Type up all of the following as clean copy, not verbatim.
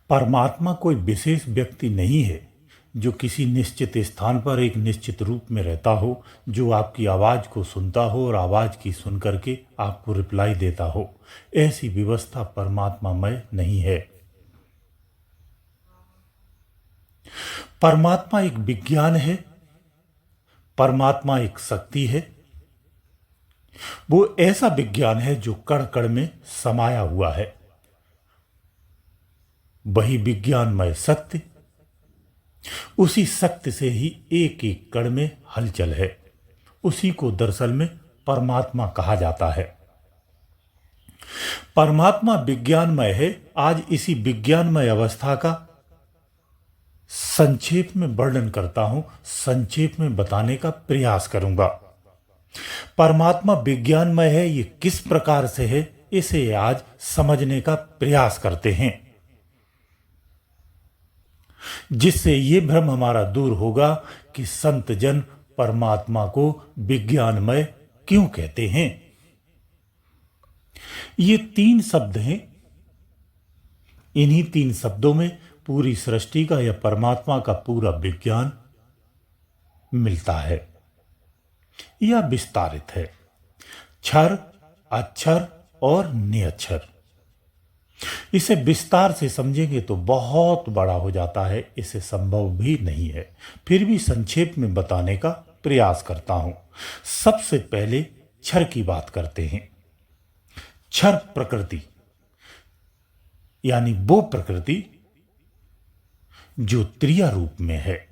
परमात्मा कोई विशेष व्यक्ति नहीं है जो किसी निश्चित स्थान पर एक निश्चित रूप में रहता हो, जो आपकी आवाज़ को सुनता हो और आवाज़ की सुन करके आपको रिप्लाई देता हो। ऐसी व्यवस्था परमात्मामय नहीं है। परमात्मा एक विज्ञान है, परमात्मा एक शक्ति है। वो ऐसा विज्ञान है जो कण कण में समाया हुआ है। वही विज्ञानमय सत्य, उसी सत्य से ही एक एक कण में हलचल है। उसी को दरअसल में परमात्मा कहा जाता है। परमात्मा विज्ञानमय है। आज इसी विज्ञानमय अवस्था का संक्षेप में वर्णन करता हूं, संक्षेप में बताने का प्रयास करूंगा। परमात्मा विज्ञानमय है, ये किस प्रकार से है, इसे आज समझने का प्रयास करते हैं, जिससे ये भ्रम हमारा दूर होगा कि संत जन परमात्मा को विज्ञानमय क्यों कहते हैं। ये 3 शब्द हैं। इन्हीं 3 शब्दों में पूरी सृष्टि का या परमात्मा का पूरा विज्ञान मिलता है या विस्तारित है। क्षर, अक्षर और निरक्षर। इसे विस्तार से समझेंगे तो बहुत बड़ा हो जाता है, इसे संभव भी नहीं है। फिर भी संक्षेप में बताने का प्रयास करता हूं। सबसे पहले क्षर की बात करते हैं। क्षर प्रकृति, यानी वो प्रकृति जो त्रिया रूप में है।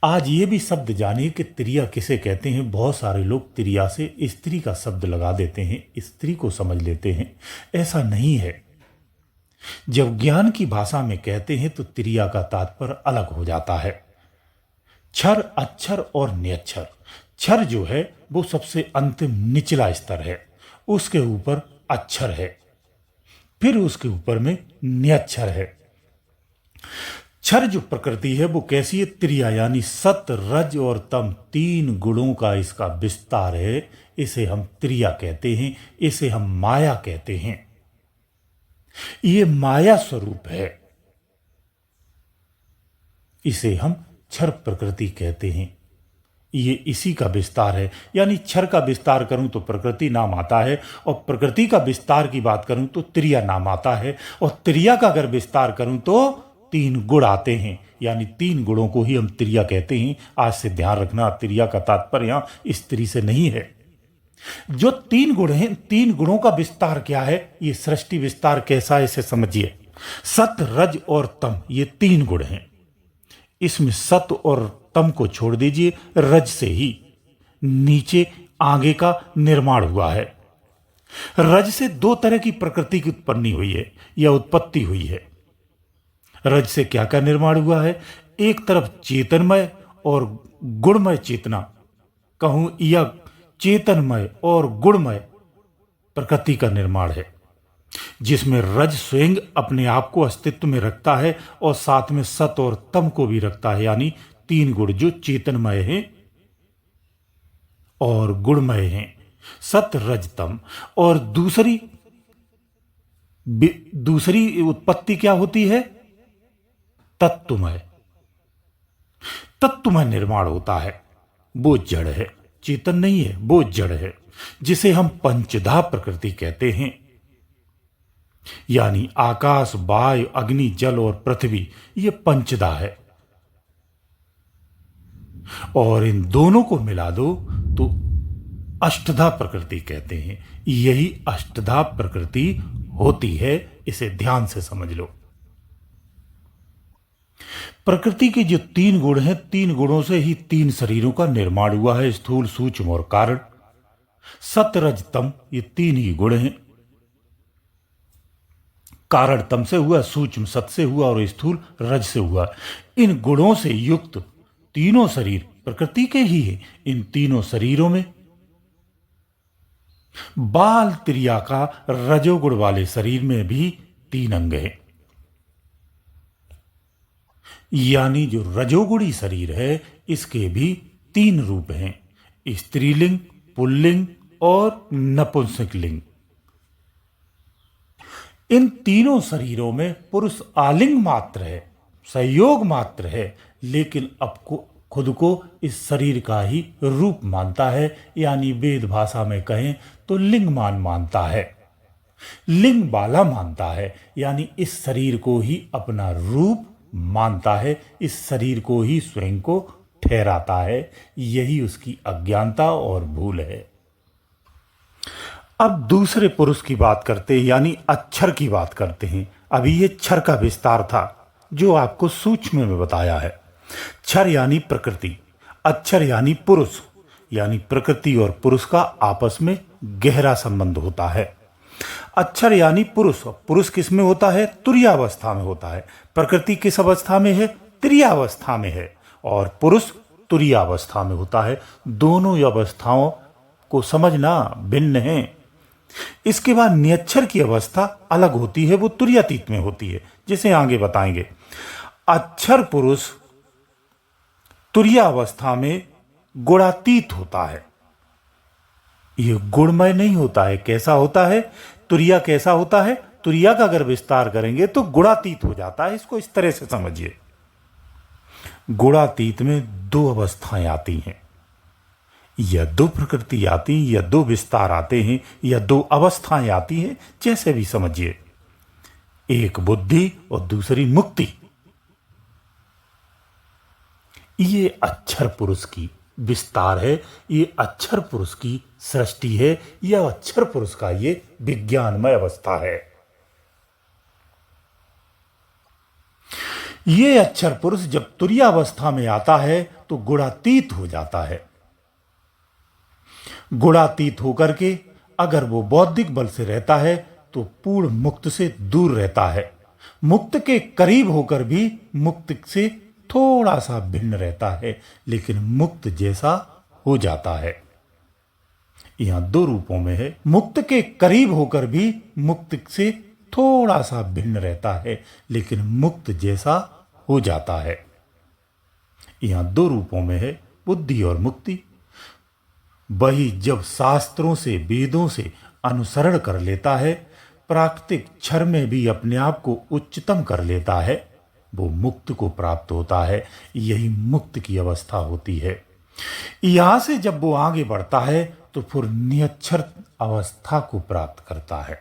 आज ये भी शब्द जानिए कि त्रिया किसे कहते हैं। बहुत सारे लोग त्रिया से स्त्री का शब्द लगा देते हैं, स्त्री को समझ लेते हैं। ऐसा नहीं है। जब ज्ञान की भाषा में कहते हैं तो त्रिया का तात्पर्य अलग हो जाता है। क्षर, अक्षर और निरक्षर। क्षर जो है वो सबसे अंतिम निचला स्तर है, उसके ऊपर अक्षर है, फिर उसके ऊपर में निरक्षर है। क्षर जो प्रकृति है वो कैसी है? त्रिया, यानी सत, रज और तम 3 गुणों का इसका विस्तार है। इसे हम त्रिया कहते हैं, इसे हम माया कहते हैं। ये माया स्वरूप है, इसे हम क्षर प्रकृति कहते हैं। ये इसी का विस्तार है। यानी क्षर का विस्तार करूं तो प्रकृति नाम आता है, और प्रकृति का विस्तार की बात करूं तो त्रिया नाम आता है, और त्रिया का अगर विस्तार करूं तो 3 गुण आते हैं। यानी 3 गुणों को ही हम त्रिया कहते हैं। आज से ध्यान रखना, त्रिया का तात्पर्य यहां स्त्री से नहीं है। जो 3 गुण हैं, 3 गुणों का विस्तार क्या है, ये सृष्टि विस्तार कैसा है इसे समझिए। सत, रज और तम, ये 3 गुण हैं। इसमें सत और तम को छोड़ दीजिए, रज से ही नीचे आगे का निर्माण हुआ है। रज से 2 तरह की प्रकृति की उत्पत्ति हुई है या उत्पत्ति हुई है। रज से क्या क्या निर्माण हुआ है? एक तरफ चेतनमय और गुणमय चेतना कहूं, या चेतनमय और गुणमय प्रकृति का निर्माण है, जिसमें रज स्वयं अपने आप को अस्तित्व में रखता है और साथ में सत और तम को भी रखता है। यानी 3 गुण जो चेतनमय हैं और गुणमय हैं, सत, रज, तम। और दूसरी उत्पत्ति क्या होती है? तत्वमय। तत्वमय निर्माण होता है, वो जड़ है, चेतन नहीं है, वो जड़ है, जिसे हम पंचधा प्रकृति कहते हैं। यानी आकाश, वायु, अग्नि, जल और पृथ्वी, ये पंचधा है। और इन दोनों को मिला दो तो अष्टधा प्रकृति कहते हैं। यही अष्टधा प्रकृति होती है, इसे ध्यान से समझ लो। प्रकृति के जो 3 गुण हैं, 3 गुणों से ही 3 शरीरों का निर्माण हुआ है, स्थूल, सूक्ष्म और कारण। सत, रज, तम, ये 3 ही गुण हैं। कारण तम से हुआ, सूक्ष्म सत से हुआ और स्थूल रज से हुआ। इन गुणों से युक्त तीनों शरीर प्रकृति के ही हैं। इन तीनों शरीरों में बाल त्रिया का रजोगुण वाले शरीर में भी 3 अंग हैं। यानी जो रजोगुणी शरीर है, इसके भी 3 रूप हैं, स्त्रीलिंग, पुल्लिंग और नपुंसकलिंग। इन तीनों शरीरों में पुरुष आलिंग मात्र है, सहयोग मात्र है, लेकिन अब को खुद को इस शरीर का ही रूप मानता है, यानी वेद भाषा में कहें तो लिंगमान मानता है, लिंग बाला मानता है, यानी इस शरीर को ही अपना रूप मानता है, इस शरीर को ही स्वयं को ठहराता है। यही उसकी अज्ञानता और भूल है। अब दूसरे पुरुष की बात करते हैं, यानी अक्षर की बात करते हैं। अभी ये क्षर का विस्तार था जो आपको सूक्ष्म में बताया है। क्षर यानी प्रकृति, अक्षर यानी पुरुष, यानी प्रकृति और पुरुष का आपस में गहरा संबंध होता है। अक्षर यानी पुरुष, पुरुष किस में होता है? तुरीयावस्था में होता है। प्रकृति किस अवस्था में है? त्रियावस्था में है, और पुरुष तुरीयावस्था में होता है। दोनों अवस्थाओं को समझना भिन्न है। इसके बाद नियक्षर की अवस्था अलग होती है, वो तुरीयातीत में होती है, जिसे आगे बताएंगे। अक्षर पुरुष तुरीयावस्था में गुणातीत होता है। ये गुणमय नहीं होता है। कैसा होता है? तुरीया कैसा होता है? तुरीया का अगर विस्तार करेंगे तो गुणातीत हो जाता है। इसको इस तरह से समझिए, गुणातीत में दो अवस्थाएं आती हैं, या दो प्रकृति आती हैं, या दो विस्तार आते हैं, या दो अवस्थाएं आती हैं, जैसे भी समझिए। एक बुद्धि और दूसरी मुक्ति। ये अक्षर पुरुष की विस्तार है, ये अक्षर पुरुष की सृष्टि है, यह अक्षर पुरुष का ये विज्ञानमय अवस्था है। ये अक्षर पुरुष जब तुरीयावस्था में आता है तो गुणातीत हो जाता है। गुणातीत होकर के अगर वो बौद्धिक बल से रहता है तो पूर्ण मुक्त से दूर रहता है। मुक्त के करीब होकर भी मुक्त से थोड़ा सा भिन्न रहता है, लेकिन मुक्त जैसा हो जाता है। यहां दो रूपों में है। मुक्त के करीब होकर भी मुक्त से थोड़ा सा भिन्न रहता है, लेकिन मुक्त जैसा हो जाता है। यहां दो रूपों में है, बुद्धि और मुक्ति। वही जब शास्त्रों से, वेदों से अनुसरण कर लेता है, प्राकृतिक क्षर में भी अपने आप को उच्चतम कर लेता है, वो मुक्त को प्राप्त होता है। यही मुक्त की अवस्था होती है। यहां से जब वो आगे बढ़ता है तो फिर नियक्षर अवस्था को प्राप्त करता है।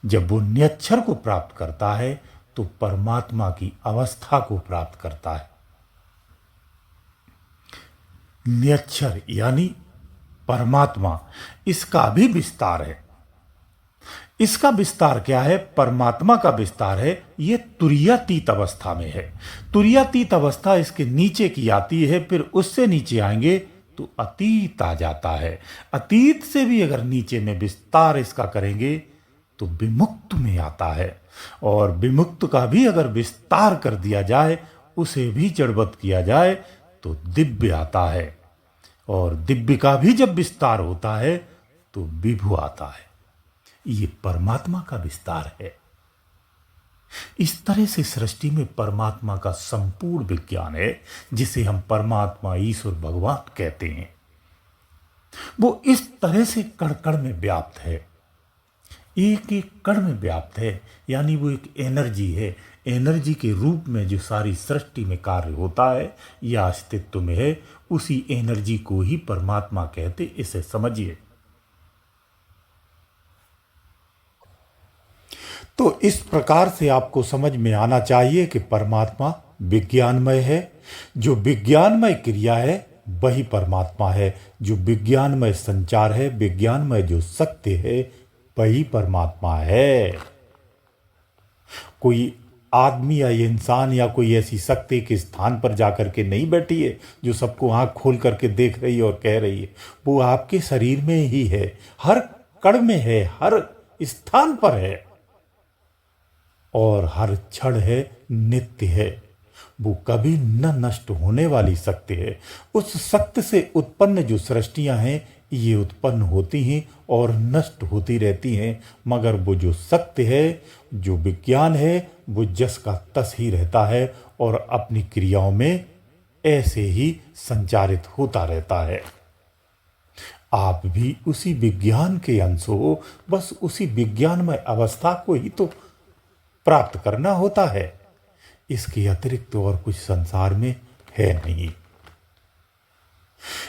जब वो नियक्षर को प्राप्त करता है तो परमात्मा की अवस्था को प्राप्त करता है। नियक्षर यानी परमात्मा, इसका भी विस्तार है। इसका विस्तार क्या है? परमात्मा का विस्तार है, ये तुरीयातीत अवस्था में है। तुरीयातीत अवस्था इसके नीचे की आती है, फिर उससे नीचे आएंगे तो अतीत आ जाता है। अतीत से भी अगर नीचे में विस्तार इसका करेंगे तो विमुक्त में आता है, और विमुक्त का भी अगर विस्तार कर दिया जाए, उसे भी जड़वत किया जाए तो दिव्य आता है, और दिव्य का भी जब विस्तार होता है तो विभु आता है। ये परमात्मा का विस्तार है। इस तरह से सृष्टि में परमात्मा का संपूर्ण विज्ञान है, जिसे हम परमात्मा, ईश्वर, भगवान कहते हैं। वो इस तरह से कण कण में व्याप्त है, एक एक कण में व्याप्त है, यानी वो एक एनर्जी है। एनर्जी के रूप में जो सारी सृष्टि में कार्य होता है या अस्तित्व में है, उसी एनर्जी को ही परमात्मा कहते। इसे समझिए। तो इस प्रकार से आपको समझ में आना चाहिए कि परमात्मा विज्ञानमय है। जो विज्ञानमय क्रिया है वही परमात्मा है। जो विज्ञानमय संचार है, विज्ञानमय जो सत्य है, वही परमात्मा है। कोई आदमी या इंसान या कोई ऐसी शक्ति के स्थान पर जाकर के नहीं बैठी है जो सबको आंख खोल करके देख रही है और कह रही है। वो आपके शरीर में ही है, हर कण में है, हर स्थान पर है, और हर क्षण है, नित्य है। वो कभी न नष्ट होने वाली शक्ति है। उस शक्ति से उत्पन्न जो सृष्टियां हैं, ये उत्पन्न होती हैं और नष्ट होती रहती हैं, मगर वो जो सत्य है, जो विज्ञान है, वो जस का तस ही रहता है और अपनी क्रियाओं में ऐसे ही संचारित होता रहता है। आप भी उसी विज्ञान के अंश हो, बस उसी विज्ञानमय अवस्था को ही तो प्राप्त करना होता है। इसके अतिरिक्त तो और कुछ संसार में है नहीं।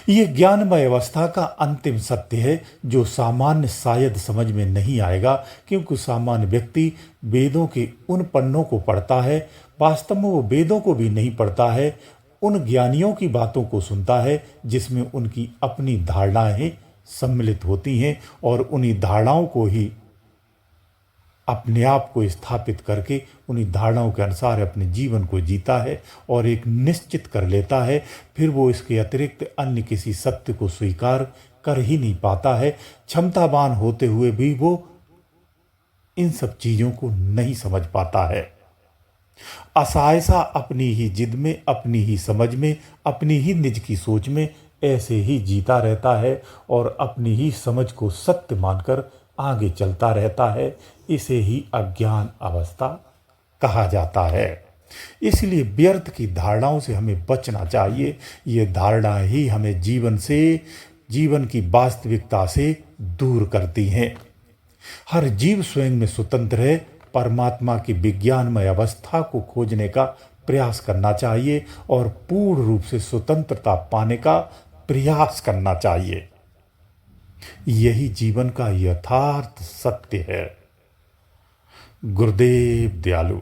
ये ज्ञानमय अवस्था का अंतिम सत्य है, जो सामान्य शायद समझ में नहीं आएगा, क्योंकि सामान्य व्यक्ति वेदों के उन पन्नों को पढ़ता है, वास्तव में वो वेदों को भी नहीं पढ़ता है, उन ज्ञानियों की बातों को सुनता है जिसमें उनकी अपनी धारणाएं सम्मिलित होती हैं, और उन्हीं धारणाओं को ही अपने आप को स्थापित करके उन्हीं धारणाओं के अनुसार अपने जीवन को जीता है और एक निश्चित कर लेता है। फिर वो इसके अतिरिक्त अन्य किसी सत्य को स्वीकार कर ही नहीं पाता है। क्षमतावान होते हुए भी वो इन सब चीज़ों को नहीं समझ पाता है। असहायसा अपनी ही जिद में, अपनी ही समझ में, अपनी ही निज की सोच में ऐसे ही जीता रहता है और अपनी ही समझ को सत्य मानकर आगे चलता रहता है। इसे ही अज्ञान अवस्था कहा जाता है। इसलिए व्यर्थ की धारणाओं से हमें बचना चाहिए। ये धारणा ही हमें जीवन की वास्तविकता से दूर करती हैं। हर जीव स्वयं में स्वतंत्र है। परमात्मा की विज्ञानमय अवस्था को खोजने का प्रयास करना चाहिए और पूर्ण रूप से स्वतंत्रता पाने का प्रयास करना चाहिए। यही जीवन का यथार्थ सत्य है। गुरुदेव दयालु।